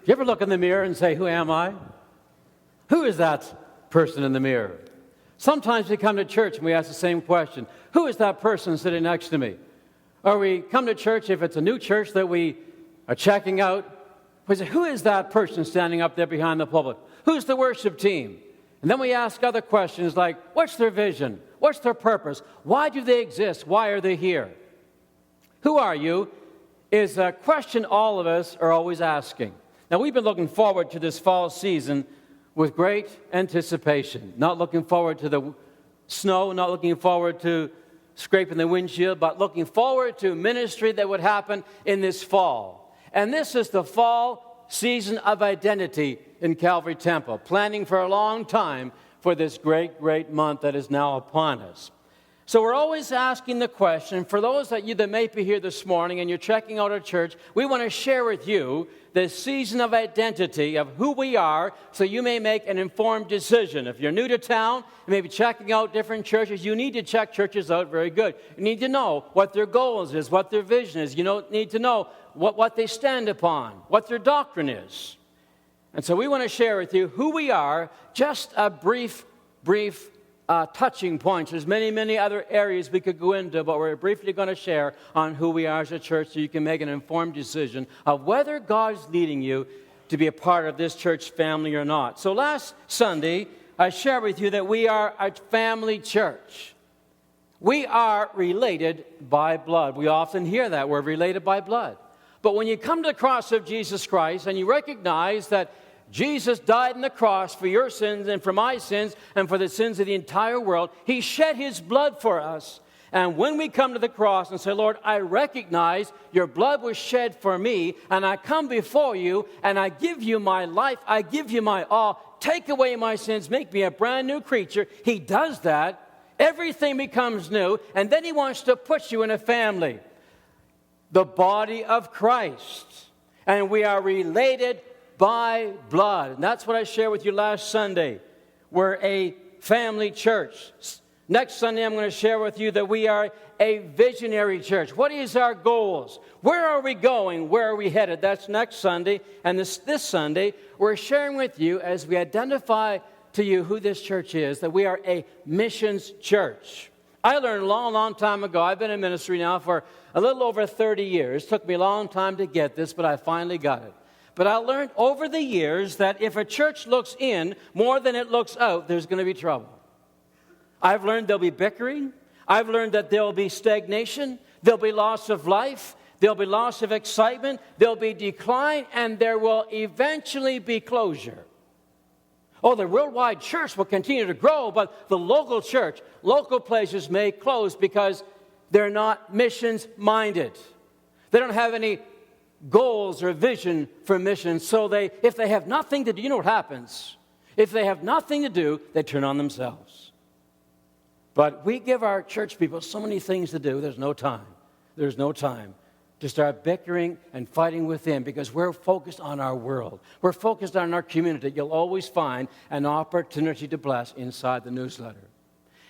You ever look in the mirror and say, who am I? Who is that person in the mirror? Sometimes we come to church and we ask the same question. Who is that person sitting next to me? Or we come to church, if it's a new church that we are checking out, we say, who is that person standing up there behind the pulpit? Who's the worship team? And then we ask other questions like, what's their vision? What's their purpose? Why do they exist? Why are they here? Who are you is a question all of us are always asking. Now, we've been looking forward to this fall season with great anticipation. Not looking forward to the snow, not looking forward to scraping the windshield, but looking forward to ministry that would happen in this fall. And this is the fall season of identity in Calvary Temple, planning for a long time for this great, great month that is now upon us. So we're always asking the question, for those that may be here this morning and you're checking out our church, we want to share with you the season of identity of who we are so you may make an informed decision. If you're new to town, you may be checking out different churches, you need to check churches out very good. You need to know what their goals is, what their vision is. You need to know what they stand upon, what their doctrine is. And so we want to share with you who we are, just a brief touching points. There's many, many other areas we could go into, but we're briefly going to share on who we are as a church so you can make an informed decision of whether God's leading you to be a part of this church family or not. So last Sunday, I shared with you that we are a family church. We are related by blood. We often hear that, we're related by blood. But when you come to the cross of Jesus Christ and you recognize that Jesus died on the cross for your sins and for my sins and for the sins of the entire world. He shed his blood for us. And when we come to the cross and say, Lord, I recognize your blood was shed for me, and I come before you, and I give you my life, I give you my all, take away my sins, make me a brand new creature. He does that. Everything becomes new, and then he wants to put you in a family, the body of Christ. And we are related by blood. And that's what I shared with you last Sunday. We're a family church. Next Sunday, I'm going to share with you that we are a visionary church. What is our goals? Where are we going? Where are we headed? That's next Sunday. And this Sunday, we're sharing with you as we identify to you who this church is, that we are a missions church. I learned a long, long time ago. I've been in ministry now for a little over 30 years. It took me a long time to get this, but I finally got it. But I learned over the years that if a church looks in more than it looks out, there's going to be trouble. I've learned there'll be bickering. I've learned that there'll be stagnation. There'll be loss of life. There'll be loss of excitement. There'll be decline. And there will eventually be closure. Oh, the worldwide church will continue to grow, but the local church, local places may close because they're not missions-minded. They don't have any goals or vision for missions, so if they have nothing to do, you know what happens? If they have nothing to do, they turn on themselves. But we give our church people so many things to do, there's no time. There's no time to start bickering and fighting within because we're focused on our world. We're focused on our community. You'll always find an opportunity to bless inside the newsletter.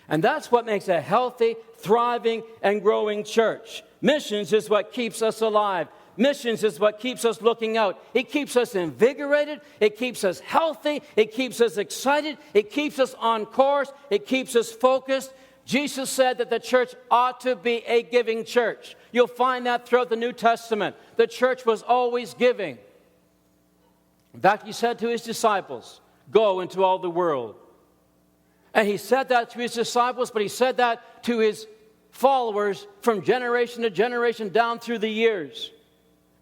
And that's what makes a healthy, thriving, and growing church. Missions is what keeps us alive. Missions is what keeps us looking out. It keeps us invigorated. It keeps us healthy. It keeps us excited. It keeps us on course. It keeps us focused. Jesus said that the church ought to be a giving church. You'll find that throughout the New Testament. The church was always giving. In fact, he said to his disciples, go into all the world. And he said that to his disciples, but he said that to his followers from generation to generation down through the years.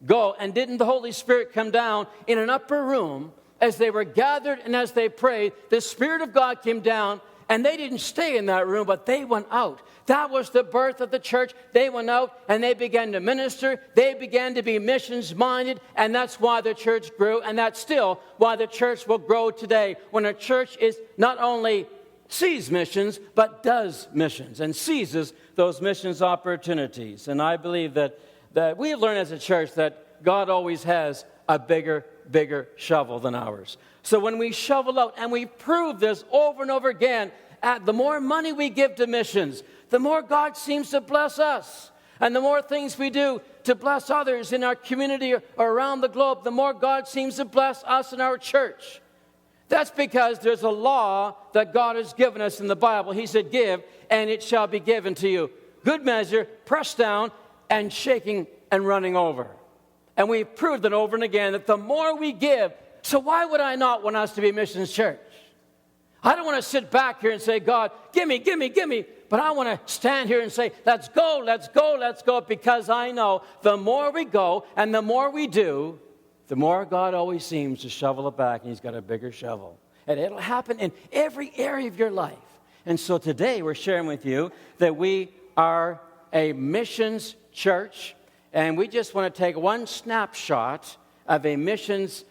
Go. And didn't the Holy Spirit come down in an upper room as they were gathered and as they prayed? The Spirit of God came down, and they didn't stay in that room, but they went out. That was the birth of the church. They went out and they began to minister. They began to be missions-minded, and that's why the church grew, and that's still why the church will grow today, when a church is not only sees missions, but does missions and seizes those missions opportunities. And I believe that we have learned as a church that God always has a bigger shovel than ours. So when we shovel out, and we prove this over and over again, the more money we give to missions, the more God seems to bless us. And the more things we do, to bless others in our community or around the globe, the more God seems to bless us in our church. That's because there's a law that God has given us in the Bible. He said, give, and it shall be given to you. Good measure, pressed down, and shaking and running over. And we've proved it over and again that the more we give, so why would I not want us to be a missions church? I don't want to sit back here and say, God, give me, give me, give me. But I want to stand here and say, let's go, let's go, let's go. Because I know the more we go and the more we do, the more God always seems to shovel it back, and he's got a bigger shovel. And it'll happen in every area of your life. And so today we're sharing with you that we are a missions church, and we just want to take one snapshot of a missions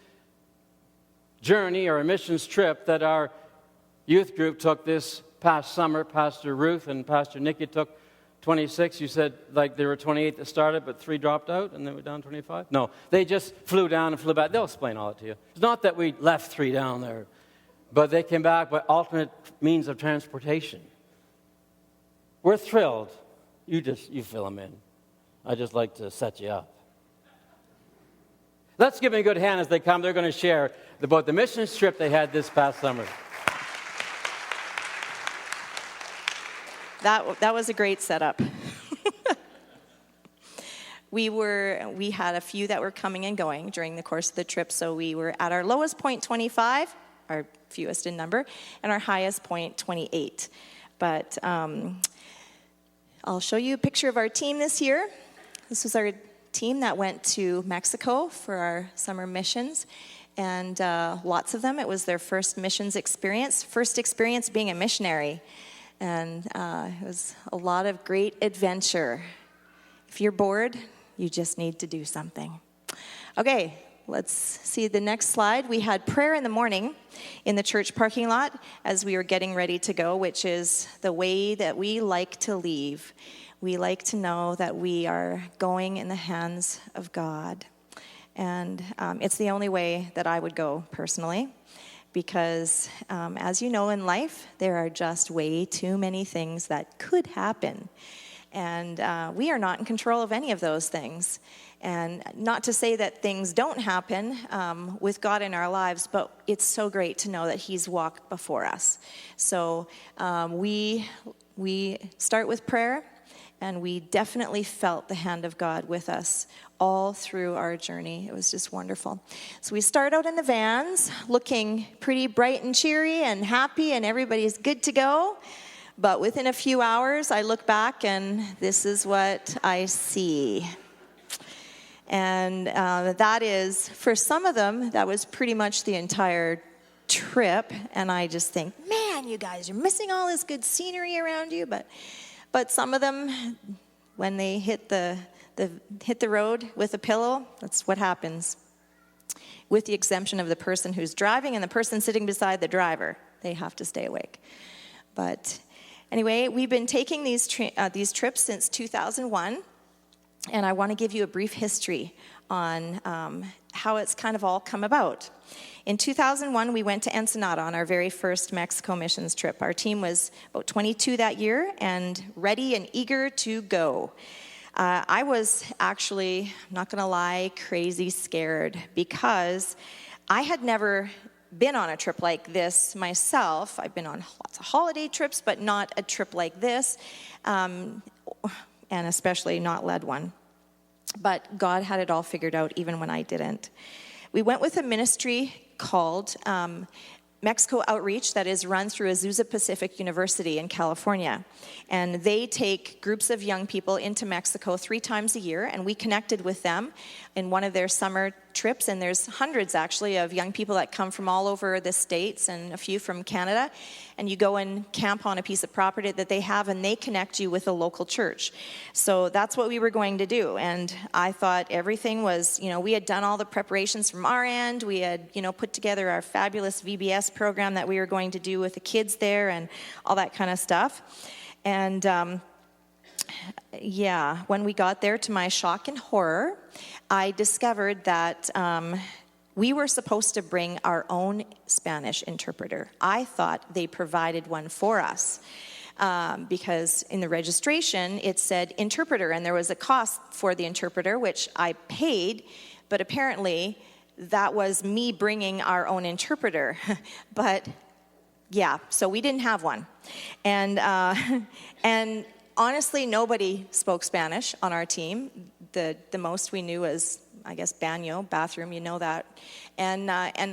journey or a missions trip that our youth group took this past summer. Pastor Ruth and Pastor Nikki took 26. You said like there were 28 that started, but 3 dropped out, and then we're down 25? No, they just flew down and flew back. They'll explain all that to you. It's not that we left 3 down there, but they came back by alternate means of transportation. We're thrilled. You fill them in. I just like to set you up. Let's give them a good hand as they come. They're going to share about the mission trip they had this past summer. That was a great setup. We had a few that were coming and going during the course of the trip, so we were at our lowest point 25, our fewest in number, and our highest point 28. But I'll show you a picture of our team this year. This was our team that went to Mexico for our summer missions, and lots of them, it was their first missions experience, first experience being a missionary. And it was a lot of great adventure. If you're bored, you just need to do something. Okay, let's see the next slide. We had prayer in the morning in the church parking lot as we were getting ready to go, which is the way that we like to leave. We like to know that we are going in the hands of God. And it's the only way that I would go personally. Because, as you know in life, there are just way too many things that could happen. And we are not in control of any of those things. And not to say that things don't happen with God in our lives, but it's so great to know that he's walked before us. So we start with prayer, and we definitely felt the hand of God with us all through our journey. It was just wonderful. So we start out in the vans, looking pretty bright and cheery and happy, and everybody's good to go. But within a few hours, I look back, and this is what I see. And that is, for some of them, that was pretty much the entire trip. And I just think, man, you guys are missing all this good scenery around you. But some of them, when they hit the road with a pillow, that's what happens. With the exemption of the person who's driving and the person sitting beside the driver. They have to stay awake. But anyway, we've been taking these trips since 2001, and I want to give you a brief history on how it's kind of all come about. In 2001, we went to Ensenada on our very first Mexico missions trip. Our team was about 22 that year and ready and eager to go. I was actually, I'm not going to lie, crazy scared because I had never been on a trip like this myself. I've been on lots of holiday trips, but not a trip like this, and especially not led one. But God had it all figured out even when I didn't. We went with a ministry called Mexico Outreach that is run through Azusa Pacific University in California. And they take groups of young people into Mexico 3 times a year, and we connected with them in one of their summer trips, and there's hundreds actually of young people that come from all over the States and a few from Canada, and you go and camp on a piece of property that they have, and they connect you with a local church. So that's what we were going to do, and I thought everything was, we had done all the preparations from our end. We had, put together our fabulous VBS program that we were going to do with the kids there and all that kind of stuff. And when we got there, to my shock and horror, I discovered that we were supposed to bring our own Spanish interpreter. I thought they provided one for us. because in the registration it said interpreter, and there was a cost for the interpreter, which I paid, but apparently that was me bringing our own interpreter. But yeah, so we didn't have one. And and honestly, nobody spoke Spanish on our team. The most we knew was, I guess, baño, bathroom, you know that. And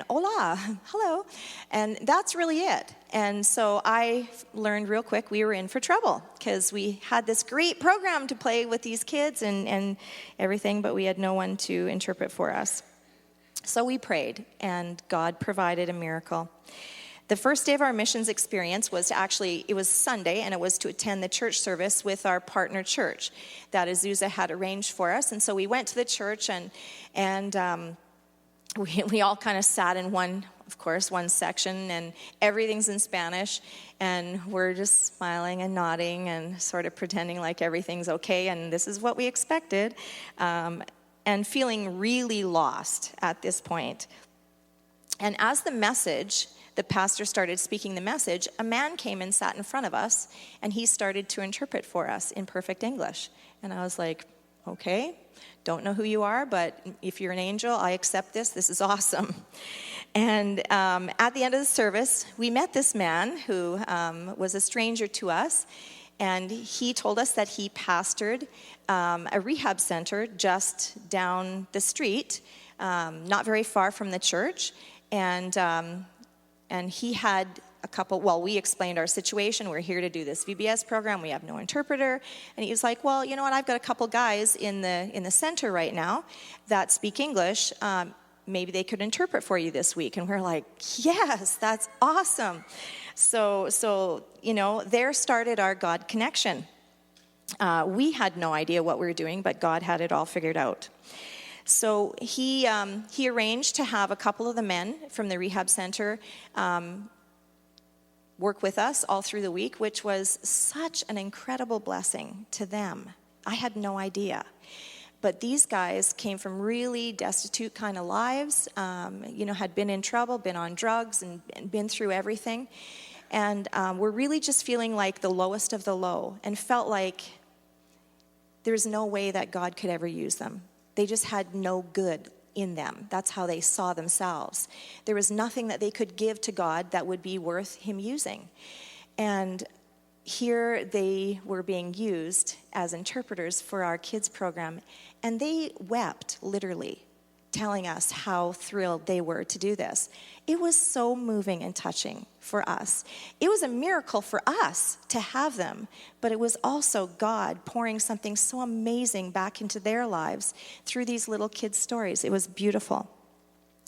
hola, hello. And that's really it. And so I learned real quick we were in for trouble, because we had this great program to play with these kids and everything, but we had no one to interpret for us. So we prayed, and God provided a miracle. The first day of our missions experience was it was Sunday, and it was to attend the church service with our partner church that Azusa had arranged for us. And so we went to the church, and we all kind of sat in one section, and everything's in Spanish, and we're just smiling and nodding and sort of pretending like everything's okay, and this is what we expected, and feeling really lost at this point. And as the pastor started speaking the message, a man came and sat in front of us, and he started to interpret for us in perfect English. And I was like, okay, don't know who you are, but if you're an angel, I accept this. This is awesome. And at the end of the service, we met this man who was a stranger to us, and he told us that he pastored a rehab center just down the street, not very far from the church. And he had we explained our situation. We're here to do this VBS program. We have no interpreter. And he was like, well, you know what? I've got a couple guys in the center right now that speak English. Maybe they could interpret for you this week. And we're like, yes, that's awesome. So there started our God connection. We had no idea what we were doing, but God had it all figured out. So he arranged to have a couple of the men from the rehab center work with us all through the week, which was such an incredible blessing to them. I had no idea. But these guys came from really destitute kind of lives, had been in trouble, been on drugs, and been through everything. And were really just feeling like the lowest of the low, and felt like there's no way that God could ever use them. They just had no good in them. That's how they saw themselves. There was nothing that they could give to God that would be worth him using. And here they were being used as interpreters for our kids program. And they wept, literally, telling us how thrilled they were to do this. It was so moving and touching for us. It was a miracle for us to have them, but it was also God pouring something so amazing back into their lives through these little kids' stories. It was beautiful.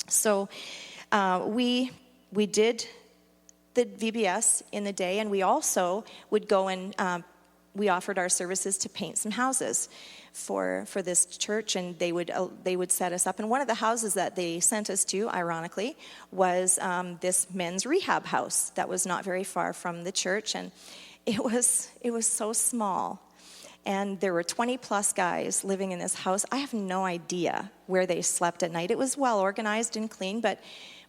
So we did the VBS in the day, and we also would go and we offered our services to paint some houses for this church, and they would set us up. And one of the houses that they sent us to, ironically, was this men's rehab house that was not very far from the church, and it was so small. And there were 20 plus guys living in this house. I have no idea where they slept at night. It was well organized and clean, but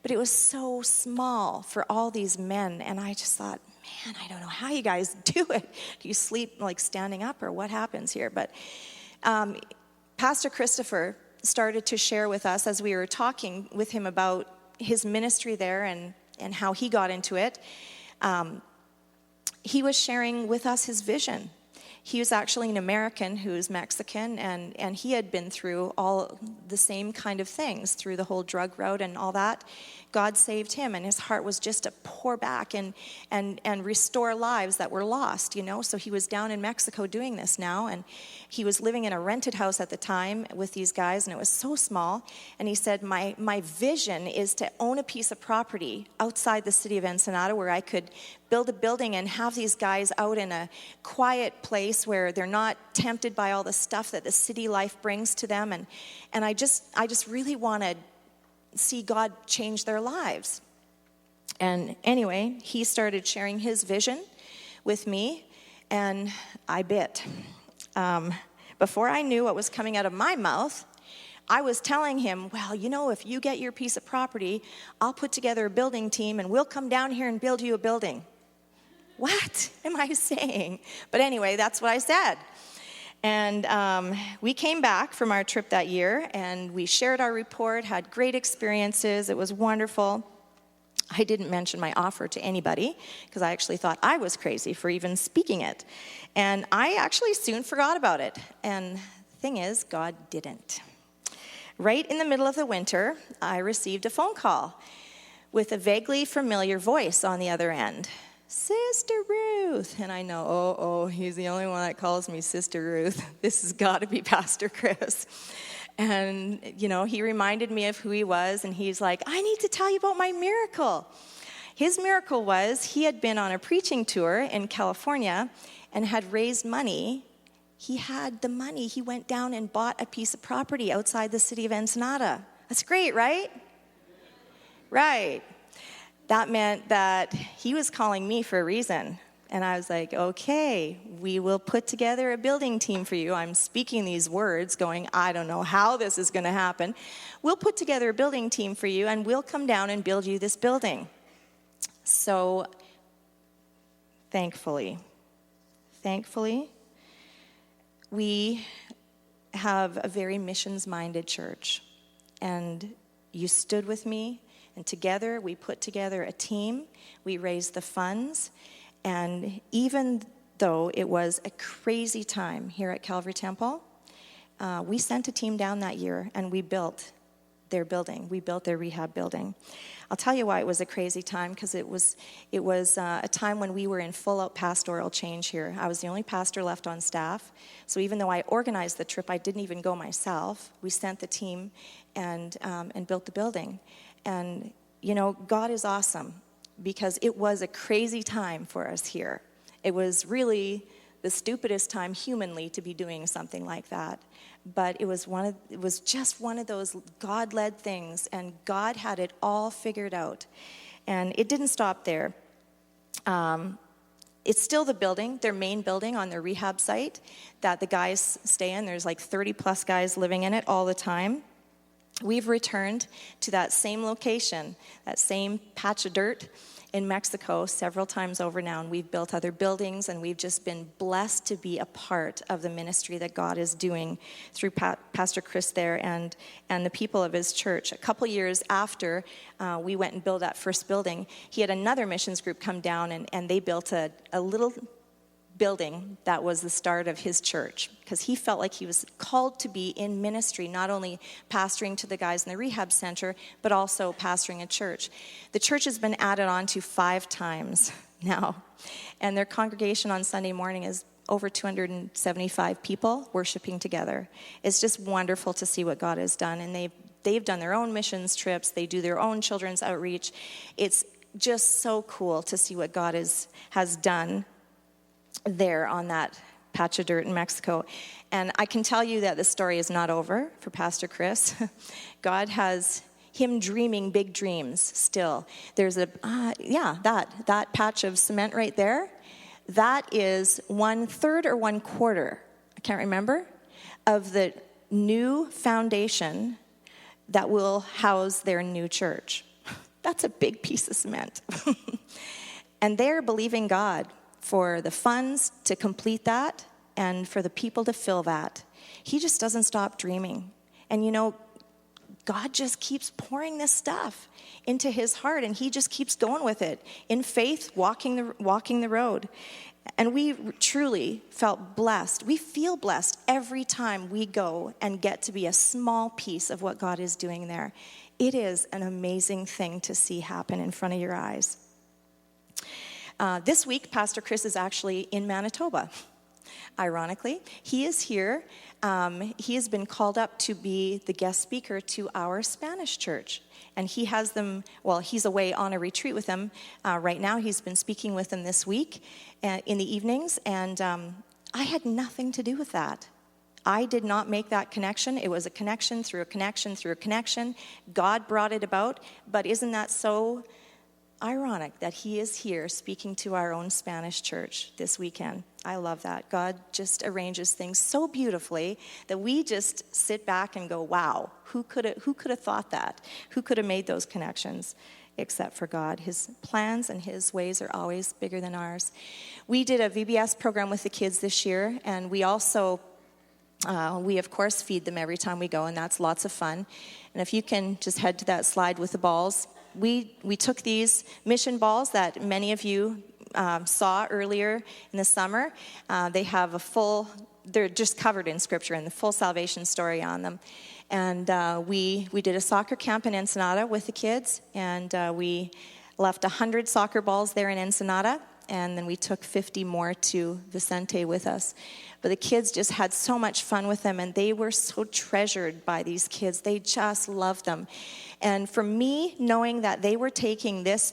it was so small for all these men. And I just thought, man, I don't know how you guys do it. Do you sleep like standing up, or what happens here? But Pastor Christopher started to share with us, as we were talking with him about his ministry there and how he got into it. He was sharing with us his vision. He was actually an American who's Mexican, and he had been through all the same kind of things, through the whole drug route and all that. God saved him, and his heart was just to pour back and restore lives that were lost, So he was down in Mexico doing this now, and he was living in a rented house at the time with these guys, and it was so small. And he said, my vision is to own a piece of property outside the city of Ensenada where I could build a building and have these guys out in a quiet place where they're not tempted by all the stuff that the city life brings to them. And I just really want to see God change their lives. And anyway, he started sharing his vision with me, and I bit. Before I knew what was coming out of my mouth, I was telling him, well, if you get your piece of property, I'll put together a building team, and we'll come down here and build you a building. what am I saying? But anyway, that's what I said. And we came back from our trip that year, and we shared our report, had great experiences. It was wonderful. I didn't mention my offer to anybody because I actually thought I was crazy for even speaking it. And I actually soon forgot about it. And the thing is, God didn't. Right in the middle of the winter, I received a phone call with a vaguely familiar voice on the other end. Sister Ruth. And I know, he's the only one that calls me Sister Ruth. This has got to be Pastor Chris. And, he reminded me of who he was, and he's like, I need to tell you about my miracle. His miracle was he had been on a preaching tour in California and had raised money. He had the money. He went down and bought a piece of property outside the city of Ensenada. That's great, right? Right. That meant that he was calling me for a reason. And I was like, okay, we will put together a building team for you. I'm speaking these words going, I don't know how this is going to happen. We'll put together a building team for you, and we'll come down and build you this building. So, thankfully, we have a very missions-minded church. And you stood with me, and together we put together a team. We raised the funds. And even though it was a crazy time here at Calvary Temple, we sent a team down that year, and we built their building. We built their rehab building. I'll tell you why it was a crazy time, because it was a time when we were in full-out pastoral change here. I was the only pastor left on staff. So even though I organized the trip, I didn't even go myself. We sent the team and built the building. And, God is awesome, because it was a crazy time for us here. It was really the stupidest time humanly to be doing something like that. But it was just one of those God-led things, and God had it all figured out. And it didn't stop there. It's still the building, their main building on their rehab site that the guys stay in. There's like 30-plus guys living in it all the time. We've returned to that same location, that same patch of dirt in Mexico several times over now, and we've built other buildings, and we've just been blessed to be a part of the ministry that God is doing through Pastor Chris there and the people of his church. A couple years after we went and built that first building, he had another missions group come down, and they built a little building that was the start of his church, because he felt like he was called to be in ministry, not only pastoring to the guys in the rehab center, but also pastoring a church. The church has been added on to 5 times now, and their congregation on Sunday morning is over 275 people worshiping together. It's just wonderful to see what God has done, and they've done their own missions trips. They do their own children's outreach. It's just so cool to see what God has done there on that patch of dirt in Mexico. And I can tell you that the story is not over for Pastor Chris. God has him dreaming big dreams still. There's that patch of cement right there, that is 1/3 or 1/4, I can't remember, of the new foundation that will house their new church. That's a big piece of cement. And they're believing God for the funds to complete that and for the people to fill that. He just doesn't stop dreaming. And God just keeps pouring this stuff into his heart, and he just keeps going with it in faith, walking the road. And we truly felt blessed. We feel blessed every time we go and get to be a small piece of what God is doing there. It is an amazing thing to see happen in front of your eyes. This week, Pastor Chris is actually in Manitoba. Ironically, he is here. He has been called up to be the guest speaker to our Spanish church. And he has them, he's away on a retreat with them right now. He's been speaking with them this week in the evenings. And I had nothing to do with that. I did not make that connection. It was a connection through a connection through a connection. God brought it about. But isn't that so ironic that he is here speaking to our own Spanish church this weekend? I love that. God just arranges things so beautifully that we just sit back and go, wow, who could have thought that? Who could have made those connections except for God? His plans and his ways are always bigger than ours. We did a VBS program with the kids this year, and we also, we of course feed them every time we go, and that's lots of fun. And if you can just head to that slide with the balls, we took these mission balls that many of you saw earlier in the summer. They have they're just covered in scripture and the full salvation story on them. And we did a soccer camp in Ensenada with the kids, and we left 100 soccer balls there in Ensenada, and then we took 50 more to Vicente with us. But the kids just had so much fun with them, and they were so treasured by these kids. They just loved them. And for me, knowing that they were taking this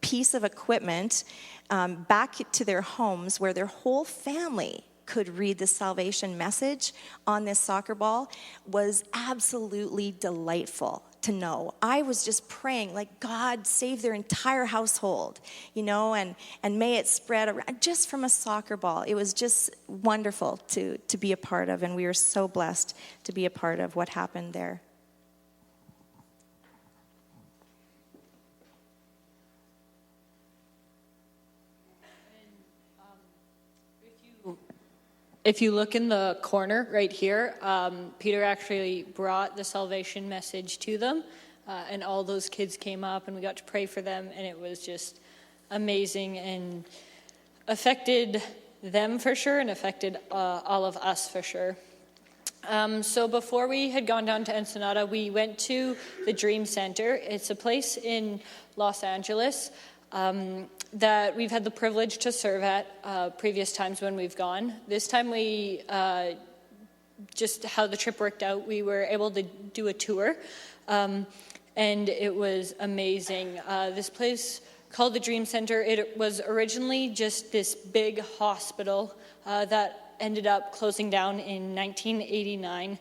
piece of equipment back to their homes where their whole family could read the salvation message on this soccer ball was absolutely delightful to know. I was just praying, like, God, save their entire household, and may it spread around just from a soccer ball. It was just wonderful to be a part of, and we were so blessed to be a part of what happened there. If you look in the corner right here, Peter actually brought the salvation message to them, and all those kids came up, and we got to pray for them, and it was just amazing and affected them for sure and affected all of us for sure. So before we had gone down to Ensenada, we went to the Dream Center. It's a place in Los Angeles that we've had the privilege to serve at previous times when we've gone. This time we, just how the trip worked out, we were able to do a tour, and it was amazing. This place called the Dream Center, it was originally just this big hospital that ended up closing down in 1989.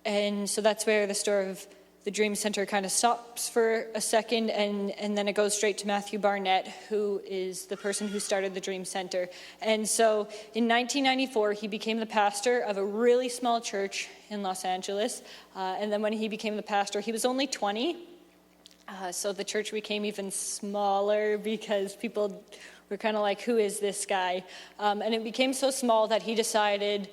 And so that's where the story of the Dream Center kind of stops for a second, and then it goes straight to Matthew Barnett, who is the person who started the Dream Center. And so in 1994, he became the pastor of a really small church in Los Angeles. And then when he became the pastor, he was only 20. So the church became even smaller because people were kind of like, who is this guy? And it became so small that he decided,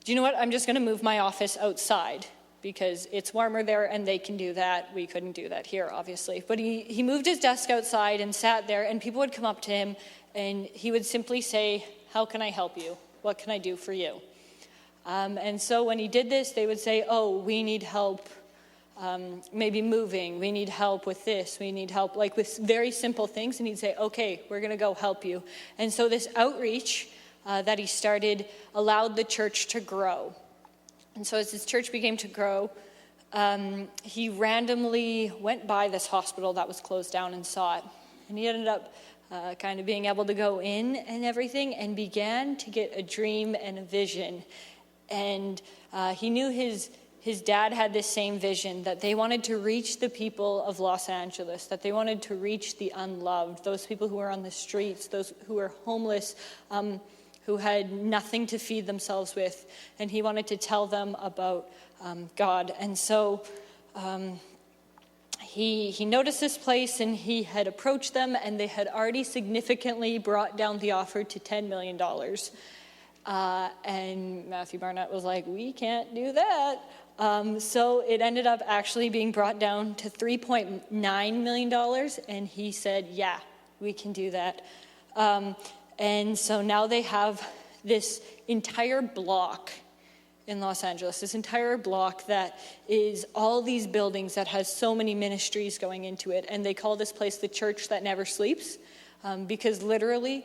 do you know what? I'm just going to move my office outside, because it's warmer there and they can do that. We couldn't do that here, obviously. But he moved his desk outside and sat there, and people would come up to him, and he would simply say, how can I help you? What can I do for you? And so when he did this, they would say, oh, we need help maybe moving. We need help with this. We need help, like with very simple things. And he'd say, okay, we're going to go help you. And so this outreach that he started allowed the church to grow. And so as his church began to grow, he randomly went by this hospital that was closed down and saw it. And he ended up kind of being able to go in and everything, and began to get a dream and a vision. And he knew his dad had this same vision, that they wanted to reach the people of Los Angeles, that they wanted to reach the unloved, those people who were on the streets, those who were homeless, who had nothing to feed themselves with, and he wanted to tell them about God. And so he noticed this place, and he had approached them, and they had already significantly brought down the offer to $10 million. And Matthew Barnett was like, we can't do that. So it ended up actually being brought down to $3.9 million, and he said, yeah, we can do that. And so now they have this entire block in Los Angeles, this entire block that is all these buildings that has so many ministries going into it. And they call this place the church that never sleeps, because literally,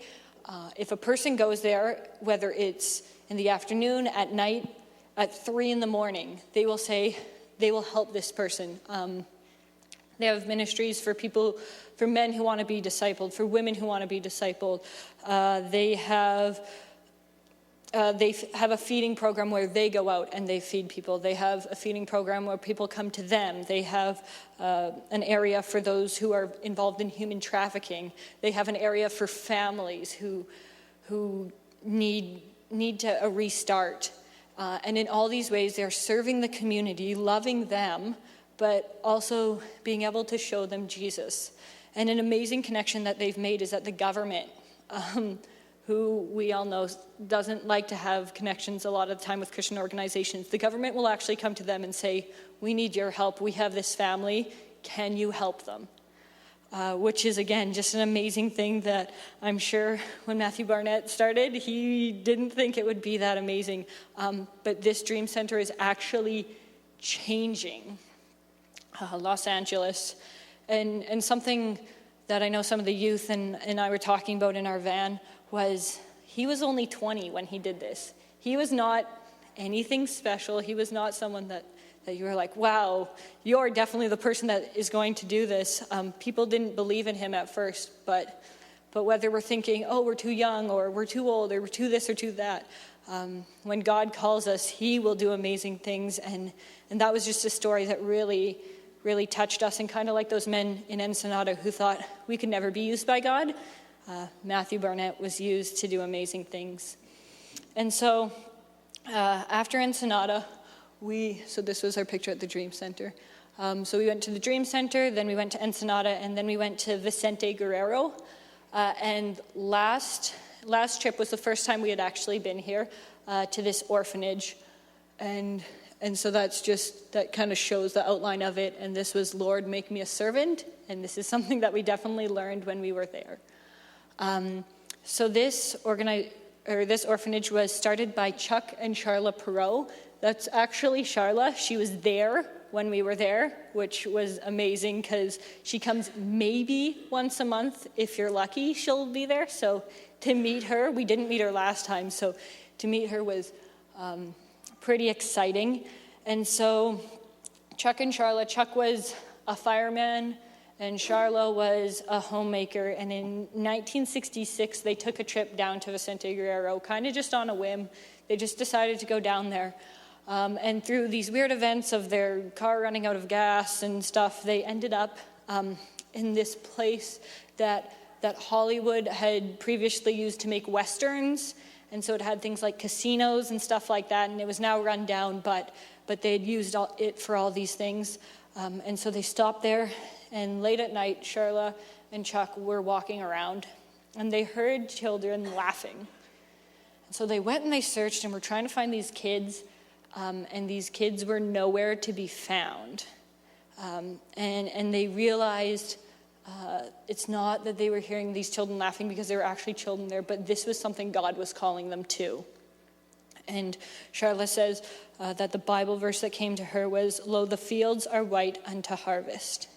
if a person goes there, whether it's in the afternoon, at night, at 3 a.m, they will say, they will help this person. They have ministries for people, for men who want to be discipled, for women who want to be discipled. They have a feeding program where they go out and they feed people. They have a feeding program where people come to them. They have an area for those who are involved in human trafficking. They have an area for families who who need a restart. And in all these ways, they're serving the community, loving them, but also being able to show them Jesus. And an amazing connection that they've made is that the government, who we all know doesn't like to have connections a lot of the time with Christian organizations, the government will actually come to them and say, we need your help. We have this family. Can you help them? Which is, again, just an amazing thing that I'm sure when Matthew Barnett started, he didn't think it would be that amazing. But this Dream Center is actually changing Los Angeles. And something that I know some of the youth and I were talking about in our van was he was only 20 when he did this. He was not anything special. He was not someone that you were like, wow, you're definitely the person that is going to do this. People didn't believe in him at first, but whether we're thinking, oh, we're too young, or we're too old, or we're too this or too that, when God calls us, he will do amazing things. And that was just a story that really, really touched us. And kind of like those men in Ensenada who thought we could never be used by God, Matthew Barnett was used to do amazing things. And so after Ensenada, so this was our picture at the Dream Center. So we went to the Dream Center, then we went to Ensenada, and then we went to Vicente Guerrero. And last trip was the first time we had actually been here to this orphanage. And so that kind of shows the outline of it. And this was Lord, Make Me a Servant. And this is something that we definitely learned when we were there. So this orphanage was started by Chuck and Charla Perot. That's actually Charla. She was there when we were there, which was amazing because she comes maybe once a month. If you're lucky, she'll be there. So to meet her, we didn't meet her last time, so to meet her was pretty exciting. And so Chuck and Charla, Chuck was a fireman and Charla was a homemaker. And in 1966, they took a trip down to Vicente Guerrero, kind of just on a whim. They just decided to go down there. And through these weird events of their car running out of gas and stuff, they ended up in this place that Hollywood had previously used to make westerns. And so it had things like casinos and stuff like that, and it was now run down, but they had used it for all these things. And so they stopped there, and late at night, Charla and Chuck were walking around, and they heard children laughing. And so they went and they searched and were trying to find these kids, and these kids were nowhere to be found. And they realized it's not that they were hearing these children laughing because there were actually children there, but this was something God was calling them to. And Charla says that the Bible verse that came to her was, "Lo, the fields are white unto harvest."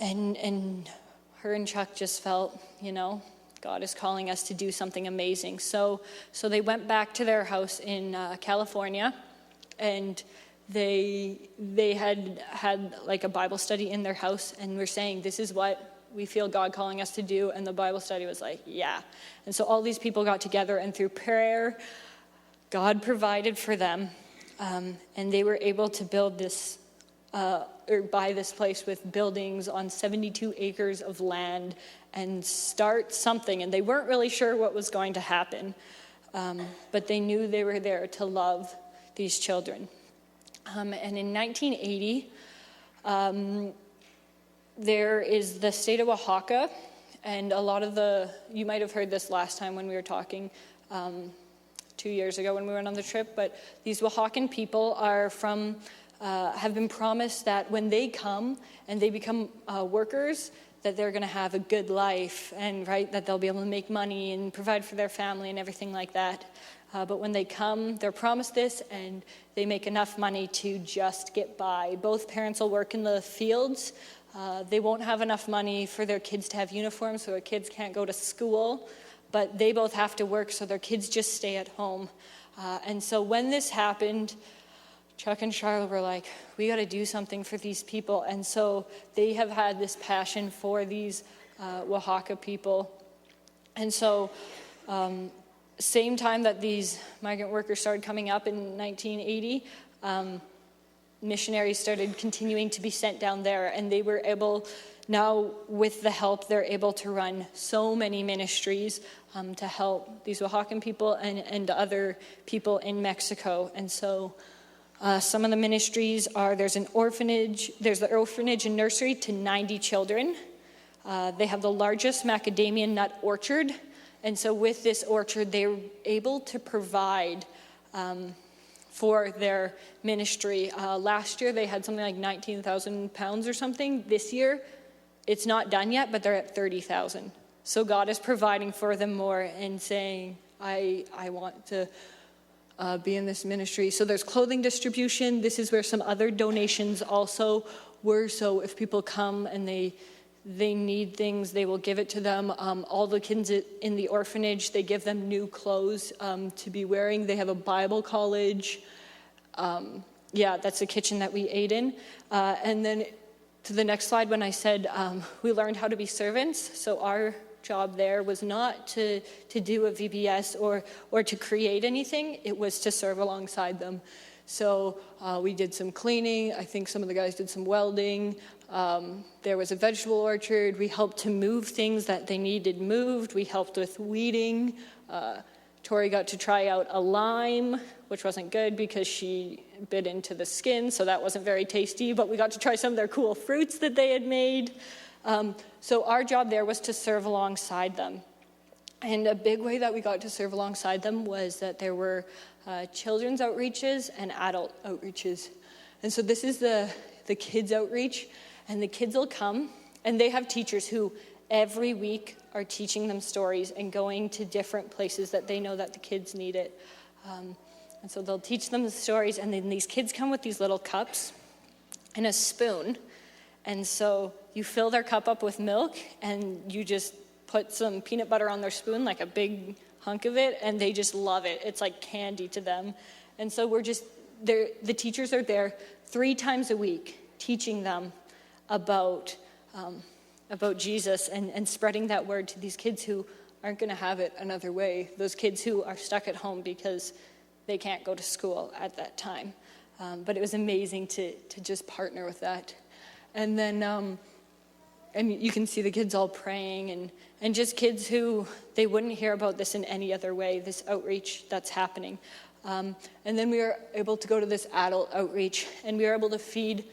And her and Chuck just felt, God is calling us to do something amazing. So they went back to their house in California, and they had like a Bible study in their house, and were saying, this is what we feel God calling us to do. And the Bible study was like, yeah. And so all these people got together, and through prayer, God provided for them, and they were able to build this or buy this place with buildings on 72 acres of land and start something. And they weren't really sure what was going to happen, but they knew they were there to love these children. And in 1980, there is the state of Oaxaca, and a lot of you might have heard this last time when we were talking 2 years ago when we went on the trip, but these Oaxacan people are have been promised that when they come and they become workers, that they're going to have a good life, and that they'll be able to make money and provide for their family and everything like that. But when they come, they're promised this, and they make enough money to just get by. Both parents will work in the fields. They won't have enough money for their kids to have uniforms, so their kids can't go to school. But they both have to work, so their kids just stay at home. And so when this happened, Chuck and Charla were like, we got to do something for these people. And so they have had this passion for these Oaxaca people. And so same time that these migrant workers started coming up in 1980, missionaries started continuing to be sent down there, and they were able now with the help, they're able to run so many ministries to help these Oaxacan people and other people in Mexico. And so some of the ministries are, there's the orphanage and nursery to 90 children. They have the largest macadamia nut orchard. And so with this orchard, they're able to provide for their ministry. Last year, they had something like 19,000 pounds or something. This year, it's not done yet, but they're at 30,000. So God is providing for them more and saying, I want to be in this ministry. So there's clothing distribution. This is where some other donations also were. So if people come and they need things, they will give it to them. All the kids in the orphanage, they give them new clothes to be wearing. They have a Bible college. That's the kitchen that we ate in. And then to the next slide, when I said we learned how to be servants. So our job there was not to do a VBS or to create anything. It was to serve alongside them. So we did some cleaning. I think some of the guys did some welding. There was a vegetable orchard. We helped to move things that they needed moved. We helped with weeding. Tori got to try out a lime, which wasn't good because she bit into the skin, so that wasn't very tasty, but we got to try some of their cool fruits that they had made. So our job there was to serve alongside them. And a big way that we got to serve alongside them was that there were children's outreaches and adult outreaches. And so this is the kids outreach, and the kids will come, and they have teachers who every week are teaching them stories and going to different places that they know that the kids need it. And so they'll teach them the stories, and then these kids come with these little cups and a spoon. And so you fill their cup up with milk, and you just put some peanut butter on their spoon, like a big hunk of it, and they just love it. It's like candy to them. And so the teachers are there 3 times a week teaching them about Jesus and spreading that word to these kids who aren't going to have it another way, those kids who are stuck at home because they can't go to school at that time. But it was amazing to just partner with that. And then and you can see the kids all praying and just kids who, they wouldn't hear about this in any other way, this outreach that's happening. And then we were able to go to this adult outreach, and we were able to feed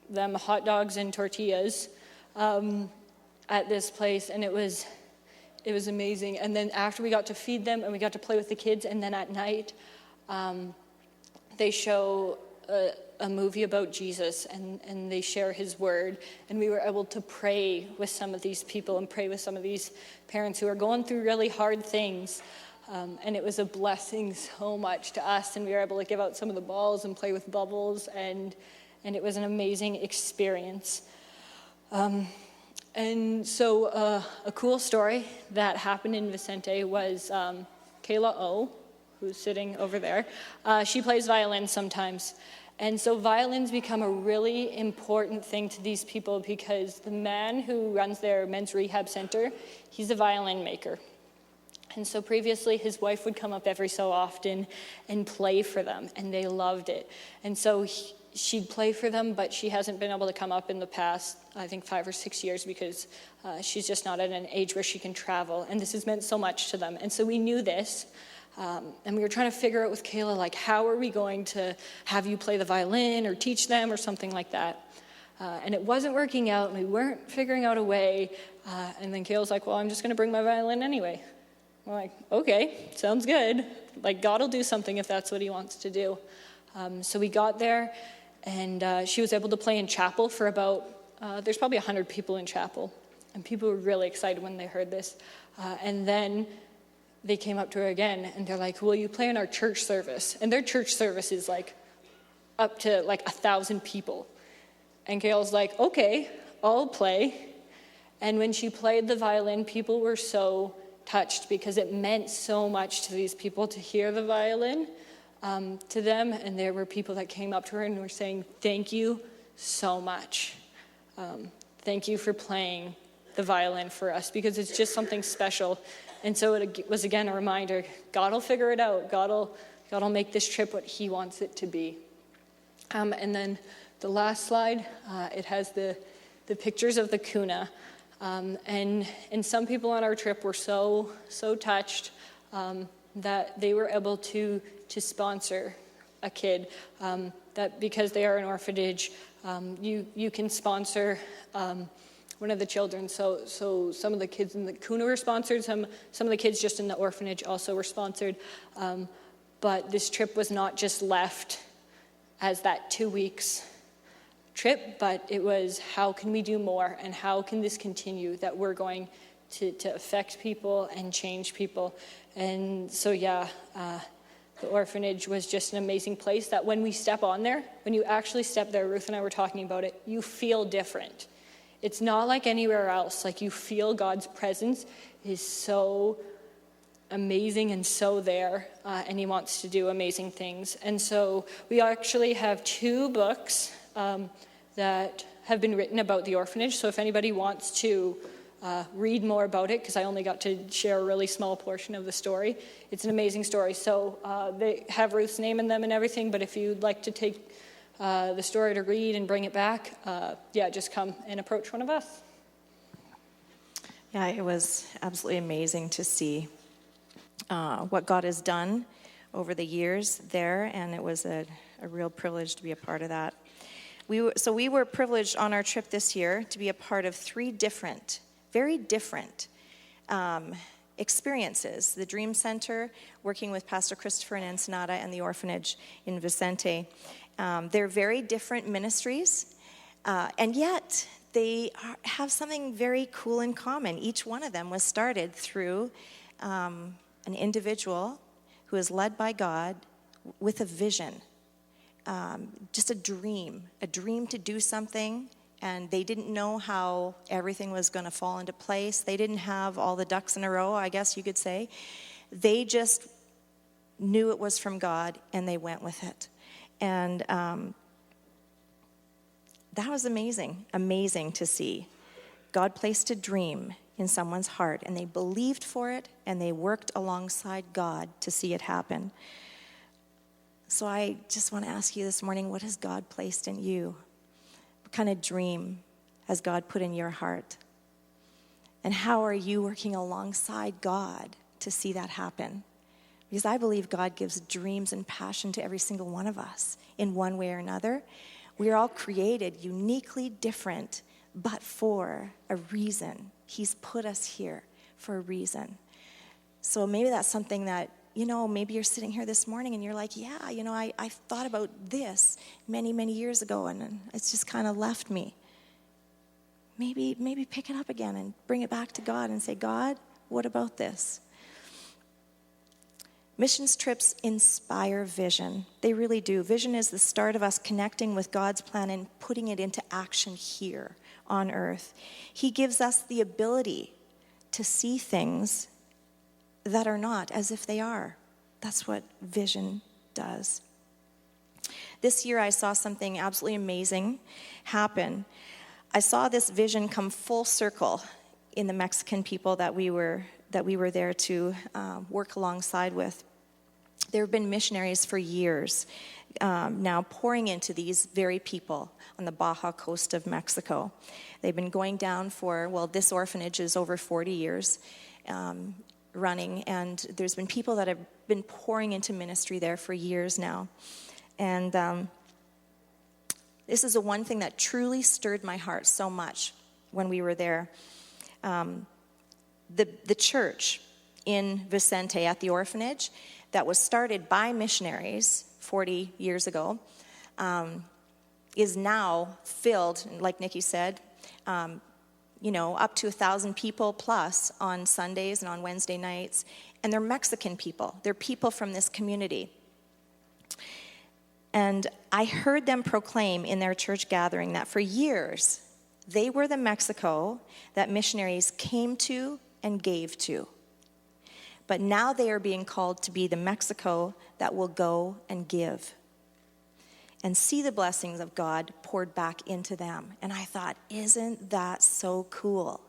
them hot dogs and tortillas at this place, and it was amazing. And then after we got to feed them and we got to play with the kids, and then at night they show a movie about Jesus, and they share his word, and we were able to pray with some of these people and pray with some of these parents who are going through really hard things. And it was a blessing so much to us, and we were able to give out some of the balls and play with bubbles, and it was an amazing experience. And so a cool story that happened in Vicente was Kayla O, who's sitting over there. She plays violin sometimes. And so violins become a really important thing to these people because the man who runs their men's rehab center, he's a violin maker. And so previously, his wife would come up every so often and play for them, and they loved it. And so she'd play for them, but she hasn't been able to come up in the past, I think, 5 or 6 years because she's just not at an age where she can travel. And this has meant so much to them. And so we knew this, and we were trying to figure out with Kayla, like, how are we going to have you play the violin or teach them or something like that? And it wasn't working out, and we weren't figuring out a way. And then Kayla's like, well, I'm just going to bring my violin anyway. I'm like, okay, sounds good. Like, God will do something if that's what he wants to do. So we got there, and she was able to play in chapel for about, there's probably 100 people in chapel. And people were really excited when they heard this. And then they came up to her again, and they're like, will you play in our church service? And their church service is like up to like 1,000 people. And Kayla's like, okay, I'll play. And when she played the violin, people were so touched because it meant so much to these people to hear the violin to them. And there were people that came up to her and were saying, thank you so much. Thank you for playing the violin for us because it's just something special. And so it was, again, a reminder, God will figure it out. God will make this trip what he wants it to be. And then the last slide, it has the the pictures of the Kuna. And some people on our trip were so touched that they were able to sponsor a kid. That because they are an orphanage, you can sponsor one of the children. So some of the kids in the Kuna were sponsored. Some of the kids just in the orphanage also were sponsored. But this trip was not just left as that 2 weeks trip, but it was how can we do more and how can this continue, that we're going to affect people and change people. And so the orphanage was just an amazing place that when we step on there, when you actually step there, Ruth and I were talking about it, you feel different. It's not like anywhere else. Like, you feel God's presence is so amazing and so there, and he wants to do amazing things. And so we actually have 2 books that have been written about the orphanage. So if anybody wants to read more about it, because I only got to share a really small portion of the story, it's an amazing story. So they have Ruth's name in them and everything, but if you'd like to take the story to read and bring it back, just come and approach one of us. Yeah, it was absolutely amazing to see what God has done over the years there, and it was a real privilege to be a part of that. We were privileged on our trip this year to be a part of 3 different, very different experiences. The Dream Center, working with Pastor Christopher in Ensenada, and the orphanage in Vicente. They're very different ministries, and yet they have something very cool in common. Each one of them was started through an individual who is led by God with a vision, just a dream to do something, and they didn't know how everything was going to fall into place. They didn't have all the ducks in a row, I guess you could say. They just knew it was from God, and they went with it. And that was amazing to see. God placed a dream in someone's heart, and they believed for it, and they worked alongside God to see it happen. So I just want to ask you this morning, what has God placed in you? What kind of dream has God put in your heart? And how are you working alongside God to see that happen? Because I believe God gives dreams and passion to every single one of us in one way or another. We are all created uniquely different, but for a reason. He's put us here for a reason. So maybe that's something that, maybe you're sitting here this morning and you're like, I thought about this many, many years ago, and it's just kind of left me. Maybe pick it up again and bring it back to God and say, God, what about this? Missions trips inspire vision. They really do. Vision is the start of us connecting with God's plan and putting it into action here on earth. He gives us the ability to see things that are not as if they are. That's what vision does. This year I saw something absolutely amazing happen. I saw this vision come full circle in the Mexican people that we were there to work alongside with. There have been missionaries for years now pouring into these very people on the Baja coast of Mexico. They've been going down this orphanage is over 40 years running, and there's been people that have been pouring into ministry there for years now. And this is the one thing that truly stirred my heart so much when we were there. The church in Vicente at the orphanage that was started by missionaries 40 years ago is now filled, like Nikki said, up to 1,000 people plus on Sundays and on Wednesday nights. And they're Mexican people. They're people from this community. And I heard them proclaim in their church gathering that for years, they were the Mexico that missionaries came to and gave to. But now they are being called to be the Mexico that will go and give and see the blessings of God poured back into them. And I thought, isn't that so cool?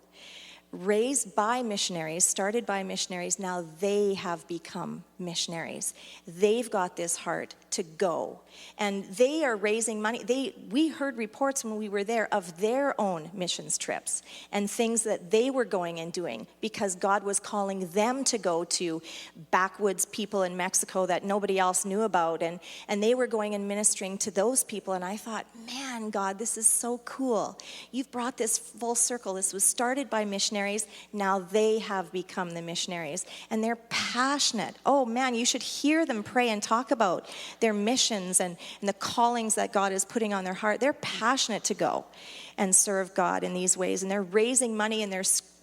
raised by missionaries, started by missionaries. Now they have become missionaries. They've got this heart to go. And they are raising money. We heard reports when we were there of their own missions trips and things that they were going and doing because God was calling them to go to backwoods people in Mexico that nobody else knew about. And they were going and ministering to those people. And I thought, man, God, this is so cool. You've brought this full circle. This was started by missionaries. Now they have become the missionaries. And they're passionate. Oh, man, you should hear them pray and talk about their missions and the callings that God is putting on their heart. They're passionate to go and serve God in these ways. And they're raising money and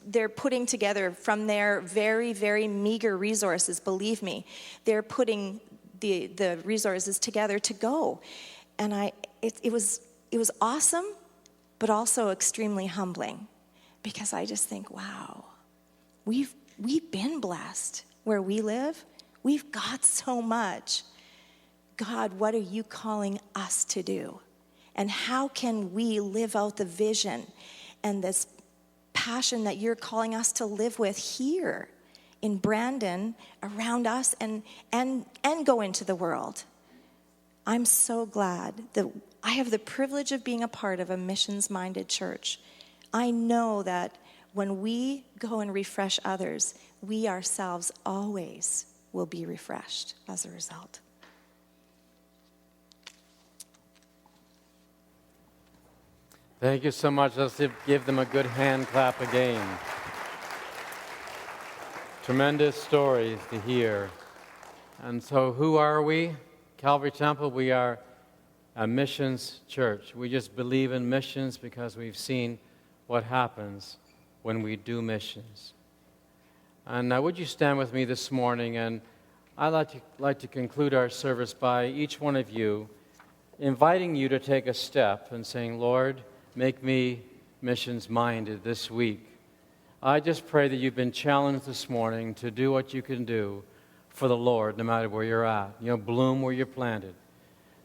they're putting together from their very, very meager resources, believe me. They're putting the resources together to go. And it was awesome, but also extremely humbling because I just think, wow, we've been blessed where we live. We've got so much. God, what are you calling us to do? And how can we live out the vision and this passion that you're calling us to live with here in Brandon, around us, and go into the world? I'm so glad that I have the privilege of being a part of a missions-minded church. I know that when we go and refresh others, we ourselves always will be refreshed as a result. Thank you so much. Let's give them a good hand clap again. Tremendous stories to hear. And so who are we? Calvary Temple, we are a missions church. We just believe in missions because we've seen what happens when we do missions. And would you stand with me this morning? And I'd like to conclude our service by each one of you inviting you to take a step and saying, Lord, make me missions-minded this week. I just pray that you've been challenged this morning to do what you can do for the Lord, no matter where you're at. Bloom where you're planted.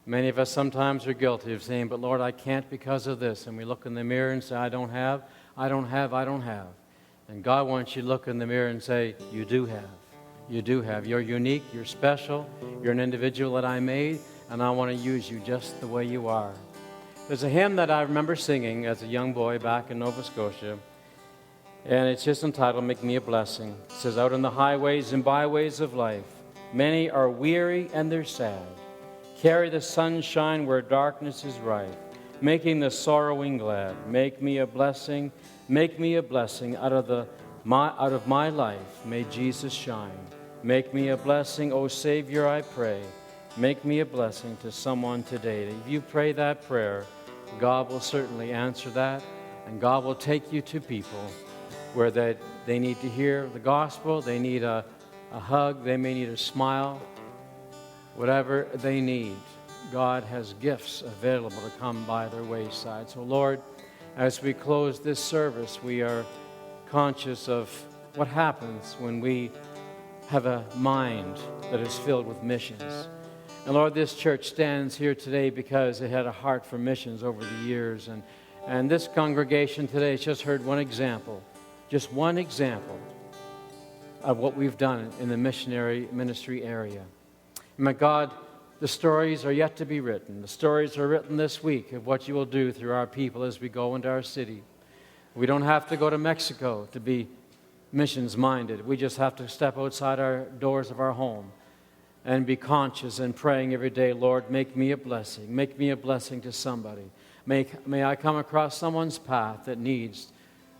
Many of us sometimes are guilty of saying, but Lord, I can't because of this. And we look in the mirror and say, I don't have. And God wants you to look in the mirror and say, you do have. You do have. You're unique. You're special. You're an individual that I made, and I want to use you just the way you are. There's a hymn that I remember singing as a young boy back in Nova Scotia, and it's just entitled, Make Me a Blessing. It says, out on the highways and byways of life, many are weary and they're sad. Carry the sunshine where darkness is rife, making the sorrowing glad. Make me a blessing out of my life. May Jesus shine. Make me a blessing, O Savior, I pray. Make me a blessing to someone today. If you pray that prayer, God will certainly answer that, and God will take you to people where they need to hear the gospel, they need a hug, they may need a smile, whatever they need. God has gifts available to come by their wayside. So Lord, as we close this service, we are conscious of what happens when we have a mind that is filled with missions. And Lord, this church stands here today because it had a heart for missions over the years. And this congregation today has just heard one example of what we've done in the missionary ministry area. And my God, the stories are yet to be written. The stories are written this week of what you will do through our people as we go into our city. We don't have to go to Mexico to be missions-minded. We just have to step outside our doors of our home and be conscious and praying every day, Lord, make me a blessing. Make me a blessing to somebody. May I come across someone's path that needs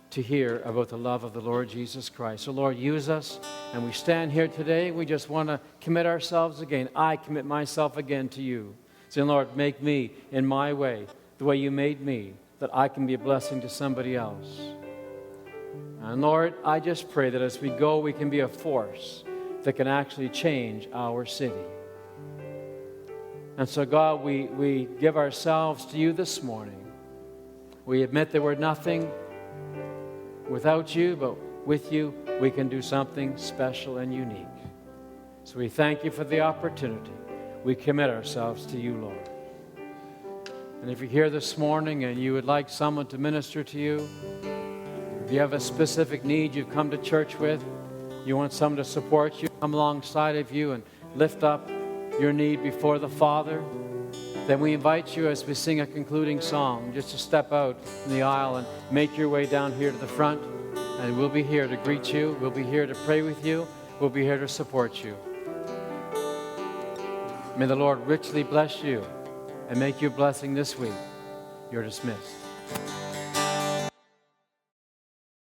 to hear about the love of the Lord Jesus Christ. So, Lord, use us. And we stand here today. We just want to commit ourselves again. I commit myself again to you. Saying, Lord, make me in my way, the way you made me, that I can be a blessing to somebody else. And, Lord, I just pray that as we go, we can be a force that can actually change our city. And so, God, we give ourselves to you this morning. We admit that we're nothing without you, but with you, we can do something special and unique. So we thank you for the opportunity. We commit ourselves to you, Lord. And if you're here this morning and you would like someone to minister to you, If you have a specific need you've come to church with, you want someone to support you, come alongside of you and lift up your need before the Father, then we invite you as we sing a concluding song just to step out in the aisle and make your way down here to the front. And we'll be here to greet you. We'll be here to pray with you. We'll be here to support you. May the Lord richly bless you and make you a blessing this week. You're dismissed.